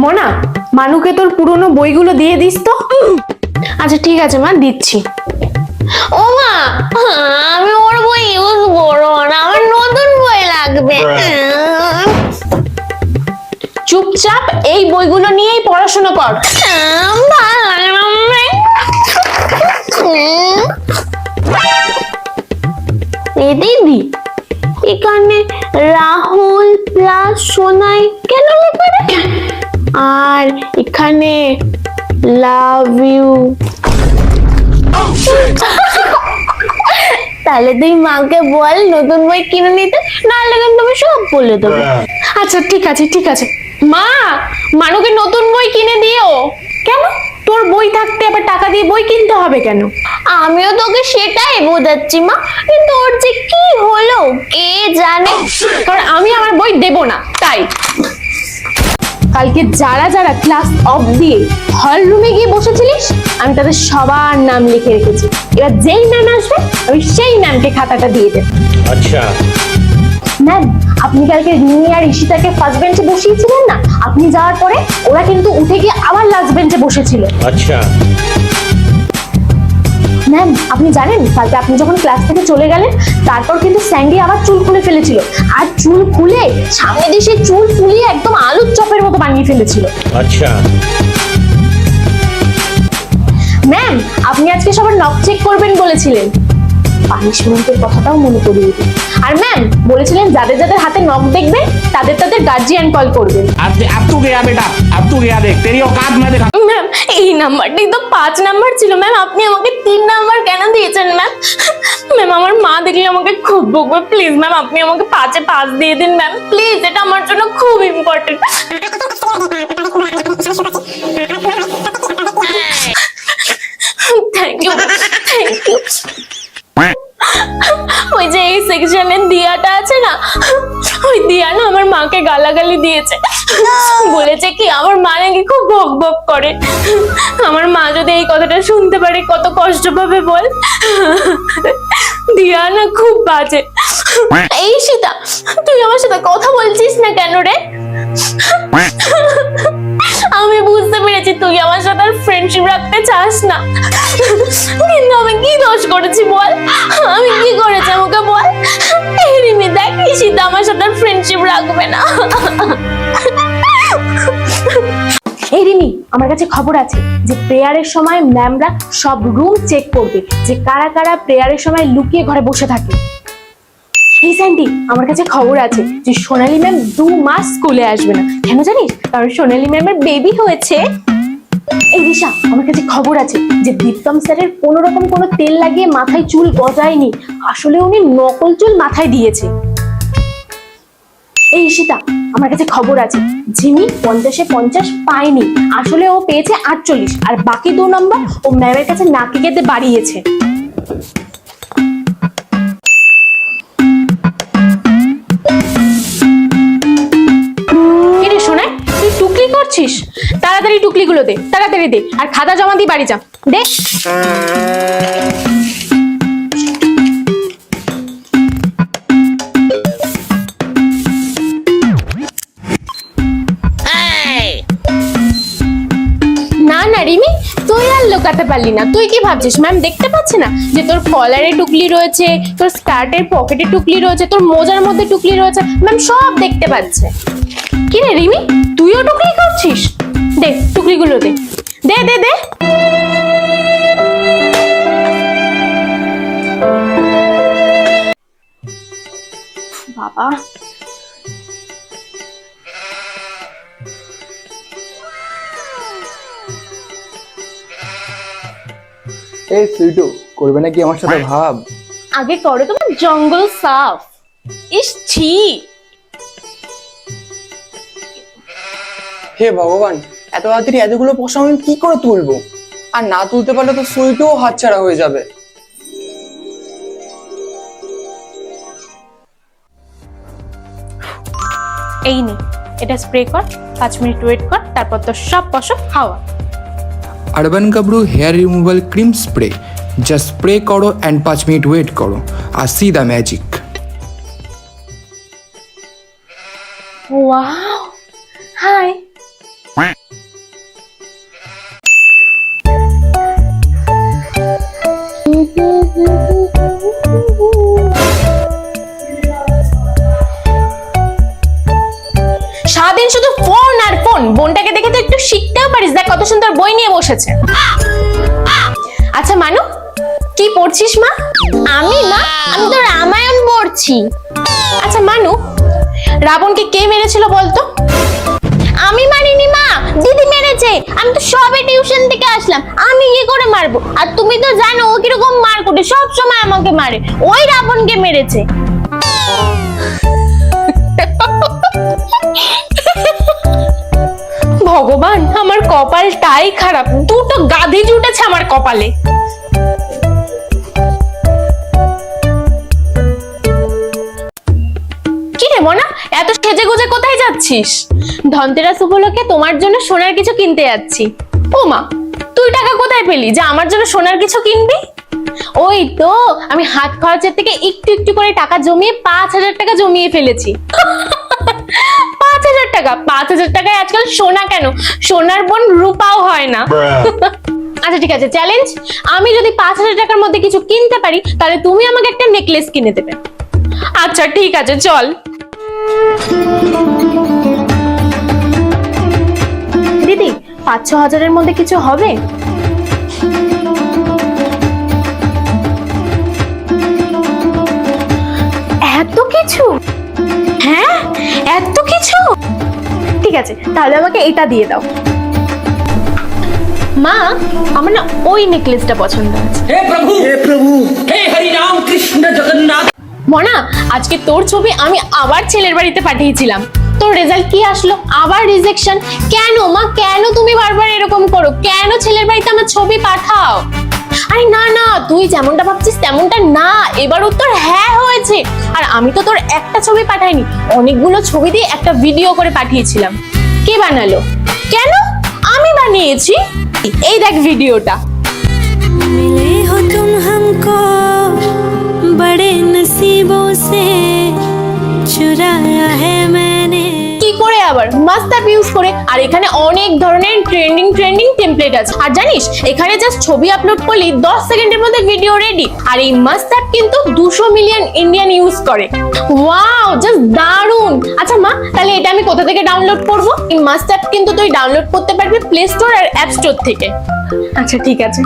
মোনা, মানুকে তোর পুরনো বইগুলো দিয়ে দিস তো। আচ্ছা ঠিক আছে মা, দিচ্ছি। ও মা, আমি ওর বই ইউজ করবো না, আমার নতুন বই লাগবে। চুপচাপ এই বইগুলো নিয়েই পড়াশোনা কর। ভালো লাগে না মা। এ দিদি, এখানে রাহুল প্লাস সোনাই কেন লেখা রে? আর এখানে লাভ ইউ। তাহলে তুই মাকে বল নতুন বই কিনে নিতে, নাহলে কিন্তু আমি সব বলে দেবো। আচ্ছা ঠিক আছে ঠিক আছে। মা, মানুকে নতুন বই কিনে দিও। কেন, তোর বই থাকতে আবার টাকা দিয়ে বই কিনতে হবে কেন? আমিও তোকে সেটাই বোঝাচ্ছি মা, কিন্তু ওর যে কি হলো কে জানে। কারণ আমি আমার বই দেব না, তাই। কালকে যারা যারা ক্লাস অফ দিয়ে হল রুমে গিয়ে বসেছিলিস, আমি তাদের সবার নাম লিখে রেখেছি। এবার যেই ম্যাম আসবে আমি সেই ম্যামকে খাতাটা দিয়ে দেব। আচ্ছা ম্যাম, আপনি কালকে রিমি আর ঈশিতাকে ফার্স্ট বেঞ্চে বসিয়েছিলেন না? আপনি যাওয়ার পরে ওরা কিন্তু উঠে গিয়ে আবার লাস্ট বেঞ্চে বসেছিল। আচ্ছা ম্যাম, আপনি জানেন কালকে আপনি যখন ক্লাস থেকে চলে গেলেন, তারপর কিন্তু স্যান্ডি আবার চুল খুলে ফেলেছিল। আর চুল খুলে সামনে দিয়ে সেই চুল ফুলিয়ে একদম আলুর চপের মতো বানিয়ে ফেলেছিল। আচ্ছা ম্যাম, আপনি আজকে সবার নখ চেক করবেন বলেছিলেন, পানিশমেন্টের কথাটাও মনে করিয়ে দিন। আর ম্যাম বলেছিলেন যাদের যাদের হাতে নখ দেখবেন তাদের তাদের গার্জিয়ান কল করবেন। अब तू गया बेटा, अब तू गया, देख तेरी औकात मैं दिखा। ম্যাম, এই নাম্বারটাই তো 5 নাম্বার ছিল ম্যাম, আপনি আমাকে 3 নাম্বার কেন দিয়েছেন ম্যাম? ম্যাম, আমার মা দেখলে আমাকে খুব বকবে, প্লিজ ম্যাম আপনি আমাকে 5-এ 5 দিয়ে দিন ম্যাম, প্লিজ, এটা আমার জন্য খুব important. Thank you thank you. ওই যে এই সেকশনের দিয়াটা আছে না, ওই দিয়া না আমার মাকে গালাগালি দিয়েছে, বলেছে কি আমার মা নাকি খুব বক বক করে। আমার মা যদি এই কথাটা শুনতে পারে কত কষ্ট পাবে বল। দিয়া না খুব বাজে। এই সীতা, তুই আমার সাথে কথা বলছিস না কেন রে? আমি বুঝতে পেরেছি তুই আমার সাথে আর ফ্রেন্ডশিপ রাখতে চাস না, কিন্তু আমি কি দোষ করেছি বল? আমি কি করেছি আমাকে বল? এই রিমি দেখ, ঈশিতা আমার সাথে আর ফ্রেন্ডশিপ রাখবে না। এই রিমি, আমার কাছে খবর আছে যে প্রেয়ারের সময় ম্যামরা সব রুম চেক করবে, যে কারা কারা প্রেয়ারের সময় লুকিয়ে ঘরে বসে থাকে। এই স্যান্ডি, আমার কাছে খবর আছে যে সোনালী ম্যাম 2 মাস স্কুলে আসবে না। কেন জানিস? কারণ সোনালী ম্যামের বেবি হয়েছে। এই রিশা, আমার কাছে খবর আছে যে দীপ্তম স্যারের কোনো রকম কোনো তেল লাগিয়ে মাথায় চুল গজায়নি, আসলে উনি নকল চুল মাথায় দিয়েছে। এই ঈশিতা, আমার কাছে খবর আছে জিমি 50-এ 50 পায়নি, আসলে ও পেয়েছে 48, আর বাকি 2 নম্বর ও ম্যামের কাছে নাকে কেটে বাড়িয়েছে। টুকলি করছিস? তাড়াতাড়ি টুকলিগুলো দে, তাড়াতাড়ি দে, আর খাতা জমা দিয়ে বাড়ি যা। দে। না না রিমি, তুই আর লুকাতে পারলি না। তুই কি ভাবছিস ম্যাম দেখতে পাচ্ছে না যে তোর কলারে টুকলি রয়েছে, তোর স্কার্টের পকেটে টুকলি রয়েছে, তোর মোজার মধ্যে টুকলি রয়েছে? ম্যাম সব দেখতে পাচ্ছে। কি রে রিমি, তুইও টুকলি করছিস? দে টুকলিগুলো দে, দে দে দে। বাবা, এই সুইটু, করবে নাকি আমার সাথে ভাব? আগে করো তোমার জঙ্গল সাফ। ইস ছি। হে ভগবান, এত তাড়াতাড়ি এতগুলো পয়সা আমি কি করে তুলবো? আর না তুলতে পারলে তো সুইটুও হাতছাড়া হয়ে যাবে। এই নে, এটা স্প্রে কর, 5 মিনিট ওয়েট কর, তারপর তো সব পয়সা হাওয়া। Urban Gabru hair removal cream spray, just spray करो एंड 5 मिनट वेट करो और see the magic. Wow, hi. একটু শিখতেও পারিস, দেখ কত সুন্দর বই নিয়ে বসেছে। আচ্ছা মানু, কি পড়ছিস মা? আমি তো রামায়ণ পড়ছি। আচ্ছা মানু, রাবণকে কে মেরেছিল বলতো? আমি মারিনি মা, দিদি মেরেছে। আমি তো সবে টিউশন থেকে আসলাম, আমি কি করে মারবো? আর তুমি তো জানো ও কিরকম মার করে, সব সময় আমাকে মারে। ওই রাবণকে মেরেছে। ভগবান, আমার কপালটাই খারাপ, দুটো গাধি জুটেছে আমার কপালে। কি রে মনা, এত সেজে গুজে কোথায় যাচ্ছিস? ধনতেরাস উপলক্ষে তোমার জন্য সোনার কিছু কিনতে যাচ্ছি। ও মা, তুই টাকা কোথায় পেলি যে আমার জন্য সোনার কিছু কিনবি? ওই তো, আমি হাত খরচের থেকে একটু একটু করে টাকা জমিয়ে 5,000 টাকা জমিয়ে ফেলেছি। 5,000 টাকা? 5,000 টাকায় আজকাল সোনা কেন, সোনার বোন রূপাও হয় না। আচ্ছা ঠিক আছে, চ্যালেঞ্জ, আমি যদি 5,000 টাকার মধ্যে কিছু কিনতে পারি তাহলে তুমি আমাকে একটা নেকলেস কিনে দেবে। আচ্ছা ঠিক আছে, চল। দিদি, 5-6 হাজারের মধ্যে কিছু হবে? এত কিছু? হ্যাঁ, এত কিছু? ঠিক আছে, তাহলে আমাকে এটা দিয়ে দাও। মা, আমার না ওই নেকলেসটা পছন্দ আছে। हे प्रभु हे हरि राम कृष्ण जगन्नाथ। মনা, আজকে তোর ছবি আমি আবার ছেলের বাড়িতে পাঠিয়েছিলাম, তোর রেজাল্ট কি আসলো? আবার রিজেকশন। কেন মা, কেন তুমি বারবার এরকম করো? কেন ছেলের বাড়িতে আমার ছবি পাঠাও? আরে না না, তুই যেমনটা ভাবছিস তেমনটা না, এবার উত্তর হ্যাঁ হয়েছে। আর আমি তো তোর একটা ছবি পাঠাইনি, অনেকগুলো ছবি দিয়ে একটা ভিডিও করে পাঠিয়েছিলাম। কে বানালো? কেন? আমি বানিয়েছি। এই দেখ ভিডিওটা। मिले हो तुम हमको बड़े नसीबों से चुराया है मैंने। কি করে আবার? মাস্ট অ্যাপ ইউজ করে। আর এখানে অনেক ধরনের ট্রেন্ডিং টেমপ্লেট আছে। আর জানিস, এখানে জাস্ট ছবি আপলোড করলেই 10 সেকেন্ডের মধ্যে ভিডিও রেডি। আর এই মাস্ট অ্যাপ কিন্তু 200 মিলিয়ন ইন্ডিয়ান ইউজ করে। ওয়াও, জাস্ট দারুন। আচ্ছা মা, তাহলে এটা আমি কোথা থেকে ডাউনলোড করব? এই মাস্ট অ্যাপ কিন্তু তুই ডাউনলোড করতে পারবি প্লে স্টোর আর অ্যাপ স্টোর থেকে। আচ্ছা ঠিক আছে।